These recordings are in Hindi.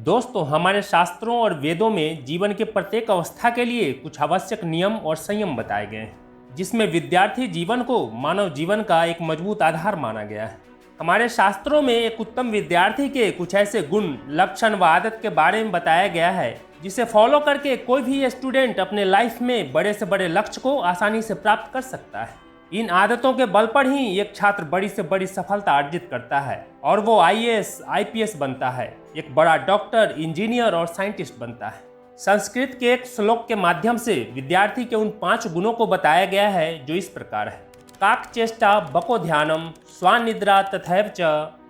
दोस्तों, हमारे शास्त्रों और वेदों में जीवन के प्रत्येक अवस्था के लिए कुछ आवश्यक नियम और संयम बताए गए हैं, जिसमें विद्यार्थी जीवन को मानव जीवन का एक मजबूत आधार माना गया है। हमारे शास्त्रों में एक उत्तम विद्यार्थी के कुछ ऐसे गुण, लक्षण व आदत के बारे में बताया गया है, जिसे फॉलो करके कोई भी स्टूडेंट अपने लाइफ में बड़े से बड़े लक्ष्य को आसानी से प्राप्त कर सकता है। इन आदतों के बल पर ही एक छात्र बड़ी से बड़ी सफलता अर्जित करता है और वो आईएएस, आईपीएस बनता है, एक बड़ा डॉक्टर, इंजीनियर और साइंटिस्ट बनता है। संस्कृत के एक श्लोक के माध्यम से विद्यार्थी के उन 5 गुणों को बताया गया है, जो इस प्रकार है। काक चेष्टा बको ध्यानम स्वानिद्रा तथैव च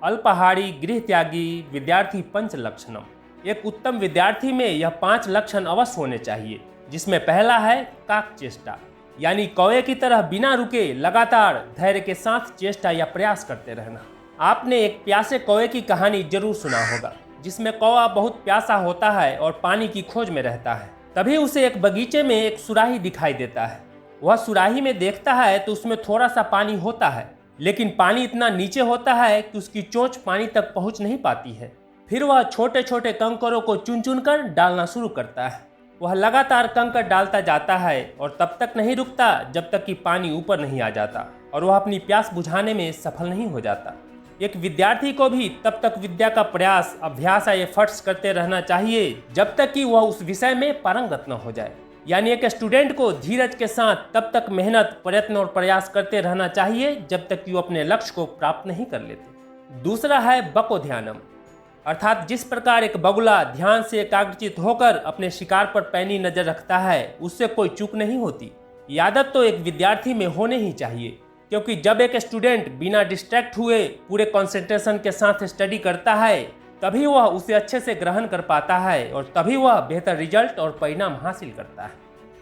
अल्पाहारी गृह त्यागी विद्यार्थी पंच लक्षणम। एक उत्तम विद्यार्थी में यह 5 लक्षण अवश्य होने चाहिए, जिसमें पहला है काक चेष्टा, यानी कौवे की तरह बिना रुके लगातार धैर्य के साथ चेष्टा या प्रयास करते रहना। आपने एक प्यासे कौवे की कहानी जरूर सुना होगा, जिसमें कौवा बहुत प्यासा होता है और पानी की खोज में रहता है। तभी उसे एक बगीचे में एक सुराही दिखाई देता है। वह सुराही में देखता है तो उसमें थोड़ा सा पानी होता है, लेकिन पानी इतना नीचे होता है कि उसकी चोंच पानी तक पहुंच नहीं पाती है। फिर वह छोटे छोटे कंकरों को चुन चुन कर डालना शुरू करता है। वह लगातार कंकर डालता जाता है और तब तक नहीं रुकता जब तक कि पानी ऊपर नहीं आ जाता और वह अपनी प्यास बुझाने में सफल नहीं हो जाता। एक विद्यार्थी को भी तब तक विद्या का प्रयास, अभ्यास या एफर्ट्स करते रहना चाहिए जब तक कि वह उस विषय में पारंगत न हो जाए। यानी एक स्टूडेंट को धीरज के साथ तब तक मेहनत, प्रयत्न और प्रयास करते रहना चाहिए जब तक कि वो अपने लक्ष्य को प्राप्त नहीं कर लेते। दूसरा है बको ध्यानम, अर्थात जिस प्रकार एक बगुला ध्यान से एकाग्रचित होकर अपने शिकार पर पैनी नजर रखता है, उससे कोई चूक नहीं होती। ये आदत तो एक विद्यार्थी में होने ही चाहिए, क्योंकि जब एक स्टूडेंट बिना डिस्ट्रैक्ट हुए पूरे कंसंट्रेशन के साथ स्टडी करता है, तभी वह उसे अच्छे से ग्रहण कर पाता है और तभी वह बेहतर रिजल्ट और परिणाम हासिल करता है।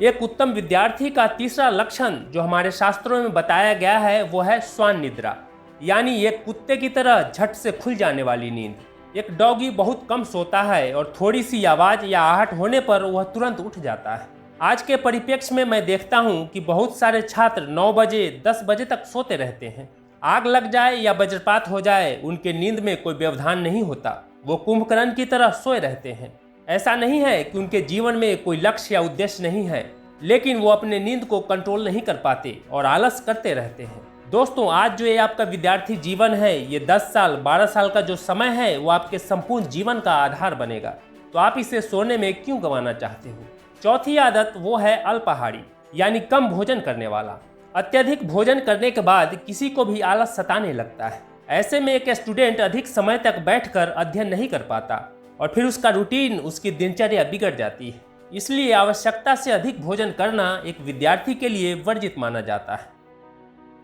एक उत्तम विद्यार्थी का तीसरा लक्षण जो हमारे शास्त्रों में बताया गया है, वो है स्वान निद्रा, यानी एक कुत्ते की तरह झट से खुल जाने वाली नींद। एक डॉगी बहुत कम सोता है और थोड़ी सी आवाज़ या आहट होने पर वह तुरंत उठ जाता है। आज के परिप्रेक्ष्य में मैं देखता हूँ कि बहुत सारे छात्र 9 बजे 10 बजे तक सोते रहते हैं। आग लग जाए या वज्रपात हो जाए, उनके नींद में कोई व्यवधान नहीं होता। वो कुंभकर्ण की तरह सोए रहते हैं। ऐसा नहीं है कि उनके जीवन में कोई लक्ष्य या उद्देश्य नहीं है, लेकिन वो अपने नींद को कंट्रोल नहीं कर पाते और आलस करते रहते हैं। दोस्तों, आज जो ये आपका विद्यार्थी जीवन है, ये 10 साल 12 साल का जो समय है, वो आपके संपूर्ण जीवन का आधार बनेगा। तो आप इसे सोने में क्यों गंवाना चाहते हो? चौथी आदत वो है अल्पाहारी, यानी कम भोजन करने वाला। अत्यधिक भोजन करने के बाद किसी को भी आलस सताने लगता है। ऐसे में एक स्टूडेंट अधिक समय तक बैठकर अध्ययन नहीं कर पाता और फिर उसका रूटीन, उसकी दिनचर्या बिगड़ जाती है। इसलिए आवश्यकता से अधिक भोजन करना एक विद्यार्थी के लिए वर्जित माना जाता है।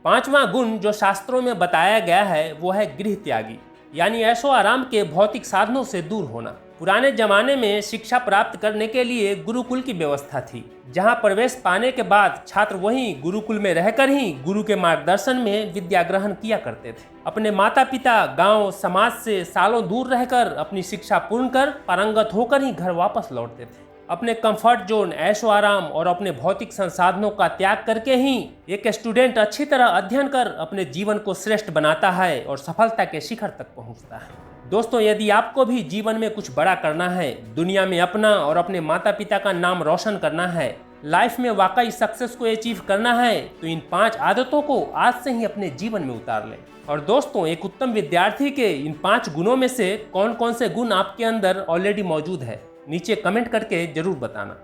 5वां गुण जो शास्त्रों में बताया गया है, वो है गृह त्यागी, यानी ऐशो आराम के भौतिक साधनों से दूर होना। पुराने जमाने में शिक्षा प्राप्त करने के लिए गुरुकुल की व्यवस्था थी, जहां प्रवेश पाने के बाद छात्र वहीं गुरुकुल में रहकर ही गुरु के मार्गदर्शन में विद्या ग्रहण किया करते थे। अपने माता पिता, गांव, समाज से सालों दूर रहकर अपनी शिक्षा पूर्ण कर पारंगत होकर ही घर वापस लौटते थे। अपने कंफर्ट जोन, ऐशो आराम और अपने भौतिक संसाधनों का त्याग करके ही एक स्टूडेंट अच्छी तरह अध्ययन कर अपने जीवन को श्रेष्ठ बनाता है और सफलता के शिखर तक पहुंचता है। दोस्तों, यदि आपको भी जीवन में कुछ बड़ा करना है, दुनिया में अपना और अपने माता पिता का नाम रोशन करना है, लाइफ में वाकई सक्सेस को अचीव करना है, तो इन 5 आदतों को आज से ही अपने जीवन में उतार लें। और दोस्तों, एक उत्तम विद्यार्थी के इन 5 गुणों में से कौन कौन से गुण आपके अंदर ऑलरेडी मौजूद है, नीचे कमेंट करके जरूर बताना।